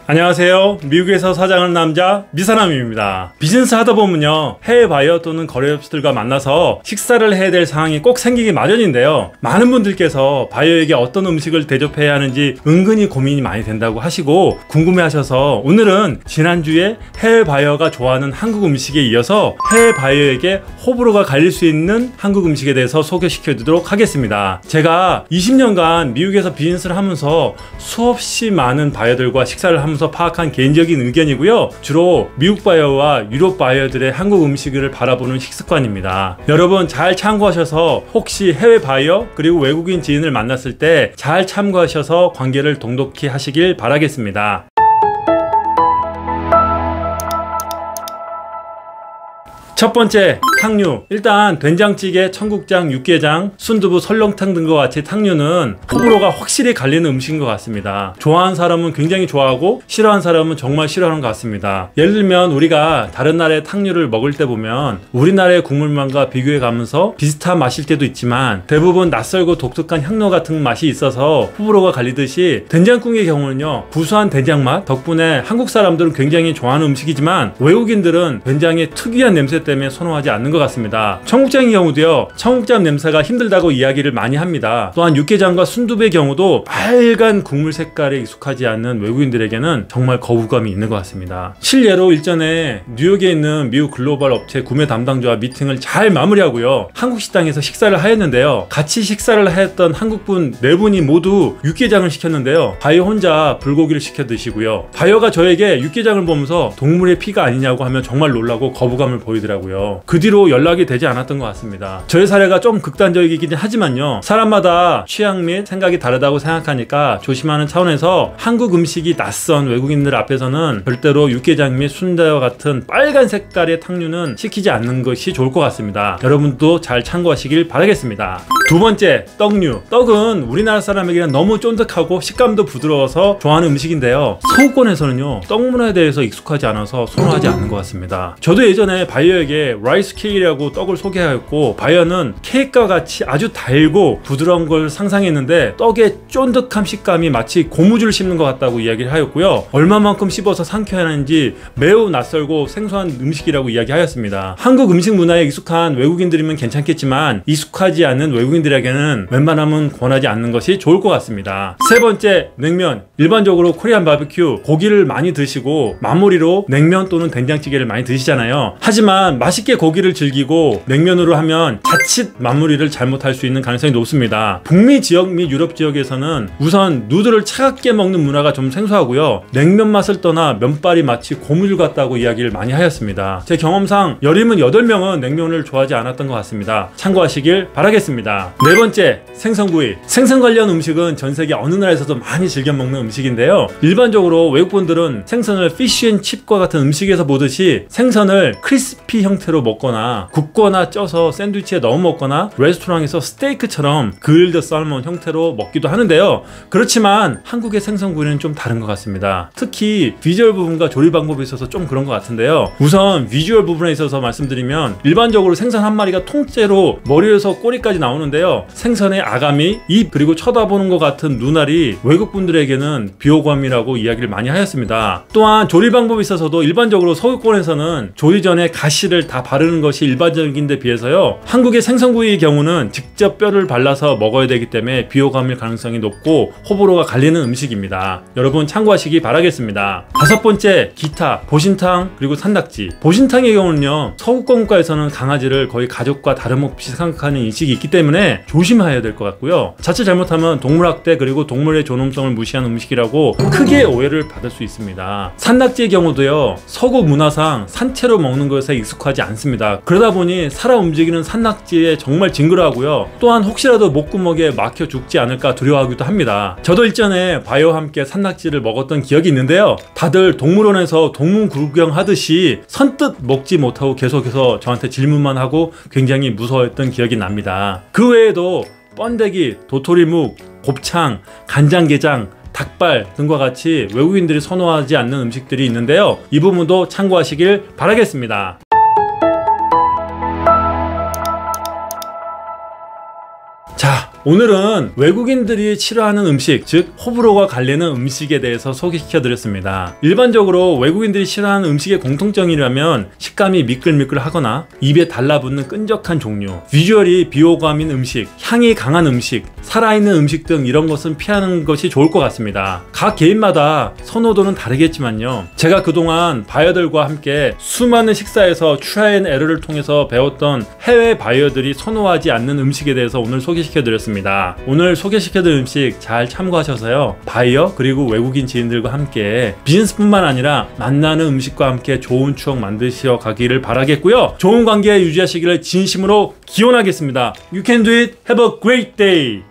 안녕하세요. 미국에서 사장하는 남자 미사남입니다. 비즈니스 하다 보면요, 해외 바이어 또는 거래업체들과 만나서 식사를 해야 될 상황이 꼭 생기기 마련인데요, 많은 분들께서 바이어에게 어떤 음식을 대접해야 하는지 은근히 고민이 많이 된다고 하시고 궁금해 하셔서 오늘은 지난주에 해외 바이어가 좋아하는 한국 음식에 이어서 해외 바이어에게 호불호가 갈릴 수 있는 한국 음식에 대해서 소개시켜 드리도록 하겠습니다. 제가 20년간 미국에서 비즈니스를 하면서 수없이 많은 바이어들과 식사를 하면서 파악한 개인적인 의견이고요, 주로 미국 바이어와 유럽 바이어들의 한국 음식을 바라보는 식습관입니다. 여러분 잘 참고하셔서 혹시 해외 바이어 그리고 외국인 지인을 만났을 때 잘 참고하셔서 관계를 돈독히 하시길 바라겠습니다. 첫 번째, 탕류. 일단 된장찌개, 청국장, 육개장, 순두부, 설렁탕 등과 같이 탕류는 호불호가 확실히 갈리는 음식인 것 같습니다. 좋아하는 사람은 굉장히 좋아하고 싫어하는 사람은 정말 싫어하는 것 같습니다. 예를 들면 우리가 다른 나라의 탕류를 먹을 때 보면 우리나라의 국물만과 비교해 가면서 비슷한 맛일 때도 있지만 대부분 낯설고 독특한 향료 같은 맛이 있어서 호불호가 갈리듯이 된장국의 경우는요, 구수한 된장 맛 덕분에 한국 사람들은 굉장히 좋아하는 음식이지만 외국인들은 된장의 특유한 냄새 때문에 선호하지 않는 것 같습니다. 청국장의 경우도요, 청국장 냄새가 힘들다고 이야기를 많이 합니다. 또한 육개장과 순두부의 경우도 빨간 국물 색깔에 익숙하지 않는 외국인들에게는 정말 거부감이 있는 것 같습니다. 실례로 일전에 뉴욕에 있는 미국 글로벌 업체 구매 담당자와 미팅을 잘 마무리하고요, 한국 식당에서 식사를 하였는데요, 같이 식사를 하였던 한국분 4분이 모두 육개장을 시켰는데요, 바이어 혼자 불고기를 시켜 드시고요, 바이어가 저에게 육개장을 보면서 동물의 피가 아니냐고 하며 정말 놀라고 거부감을 보이더라고요. 그 뒤로 연락이 되지 않았던 것 같습니다. 저의 사례가 좀 극단적이긴 하지만요, 사람마다 취향 및 생각이 다르다고 생각하니까 조심하는 차원에서 한국 음식이 낯선 외국인들 앞에서는 절대로 육개장 및 순대와 같은 빨간 색깔의 탕류는 시키지 않는 것이 좋을 것 같습니다. 여러분도 잘 참고하시길 바라겠습니다. 두 번째, 떡류. 떡은 우리나라 사람에게는 너무 쫀득하고 식감도 부드러워서 좋아하는 음식인데요, 서구권에서는요, 떡 문화에 대해서 익숙하지 않아서 선호하지 않는 것 같습니다. 저도 예전에 바이어에게 라이스 케이크라고 떡을 소개하였고, 바이어는 케이크와 같이 아주 달고 부드러운 걸 상상했는데 떡의 쫀득한 식감이 마치 고무줄을 씹는 것 같다고 이야기를 하였고요, 얼마만큼 씹어서 상쾌해야 하는지 매우 낯설고 생소한 음식이라고 이야기하였습니다. 한국 음식 문화에 익숙한 외국인들이면 괜찮겠지만 익숙하지 않은 외국인들에게는 웬만하면 권하지 않는 것이 좋을 것 같습니다. 세 번째, 냉면. 일반적으로 코리안 바비큐 고기를 많이 드시고 마무리로 냉면 또는 된장찌개를 많이 드시잖아요. 하지만 맛있게 고기를 즐기고 냉면으로 하면 자칫 마무리를 잘못할 수 있는 가능성이 높습니다. 북미 지역 및 유럽 지역에서는 우선 누들을 차갑게 먹는 문화가 좀 생소하고요, 냉면 맛을 떠나 면발이 마치 고무줄 같다고 이야기를 많이 하였습니다. 제 경험상 여림은 8명은 냉면을 좋아하지 않았던 것 같습니다. 참고하시길 바라겠습니다. 네 번째, 생선구이. 생선 관련 음식은 전 세계 어느 나라에서도 많이 즐겨 먹는 음식인데요, 일반적으로 외국분들은 생선을 피쉬앤칩과 같은 음식에서 보듯이 생선을 크리스피 형태로 먹거나 굽거나 쪄서 샌드위치에 넣어 먹거나 레스토랑에서 스테이크처럼 그릴드 살몬 형태로 먹기도 하는데요, 그렇지만 한국의 생선구이는 좀 다른 것 같습니다. 특히 비주얼 부분과 조리 방법에 있어서 좀 그런 것 같은데요, 우선 비주얼 부분에 있어서 말씀드리면 일반적으로 생선 한 마리가 통째로 머리에서 꼬리까지 나오는데요, 생선의 아가미, 입, 그리고 쳐다보는 것 같은 눈알이 외국분들에게는 비호감이라고 이야기를 많이 하였습니다. 또한 조리 방법에 있어서도 일반적으로 서구권에서는 조리 전에 가시를 다 바르는 것이 일반적인데 비해서요, 한국의 생선구이의 경우는 직접 뼈를 발라서 먹어야 되기 때문에 비호감일 가능성이 높고 호불호가 갈리는 음식입니다. 여러분 참고하시기 바라겠습니다. 다섯 번째, 기타, 보신탕 그리고 산낙지. 보신탕의 경우는요, 서구권 국가에서는 강아지를 거의 가족과 다름없이 생각하는 인식이 있기 때문에 조심해야 될 것 같고요, 자칫 잘못하면 동물학대 그리고 동물의 존엄성을 무시하는 음식이라고 크게 오해를 받을 수 있습니다. 산낙지의 경우도요, 서구 문화상 산채로 먹는 것에 익숙하지 않습니다. 그러다 보니 살아 움직이는 산낙지에 정말 징그러워하고요, 또한 혹시라도 목구멍에 막혀 죽지 않을까 두려워하기도 합니다. 저도 일전에 바이어와 함께 산낙지를 먹었던 기억이 있는데요, 다들 동물원에서 동물 구경하듯이 선뜻 먹지 못하고 계속해서 저한테 질문만 하고 굉장히 무서워했던 기억이 납니다. 그 외에도 번데기, 도토리묵, 곱창, 간장게장, 닭발 등과 같이 외국인들이 선호하지 않는 음식들이 있는데요, 이 부분도 참고하시길 바라겠습니다. 자, 오늘은 외국인들이 싫어하는 음식, 즉 호불호가 갈리는 음식에 대해서 소개시켜 드렸습니다. 일반적으로 외국인들이 싫어하는 음식의 공통점이라면 식감이 미끌미끌하거나 입에 달라붙는 끈적한 종류, 비주얼이 비호감인 음식, 향이 강한 음식, 살아있는 음식 등 이런 것은 피하는 것이 좋을 것 같습니다. 각 개인마다 선호도는 다르겠지만요, 제가 그동안 바이어들과 함께 수많은 식사에서 트라이 앤 에러를 통해서 배웠던 해외 바이어들이 선호하지 않는 음식에 대해서 오늘 소개시켜 드렸습니다. 오늘 소개시켜드린 음식 잘 참고하셔서요, 바이어 그리고 외국인 지인들과 함께 비즈니스뿐만 아니라 만나는 음식과 함께 좋은 추억 만드셔 가기를 바라겠고요, 좋은 관계 유지하시기를 진심으로 기원하겠습니다. You can do it. Have a great day.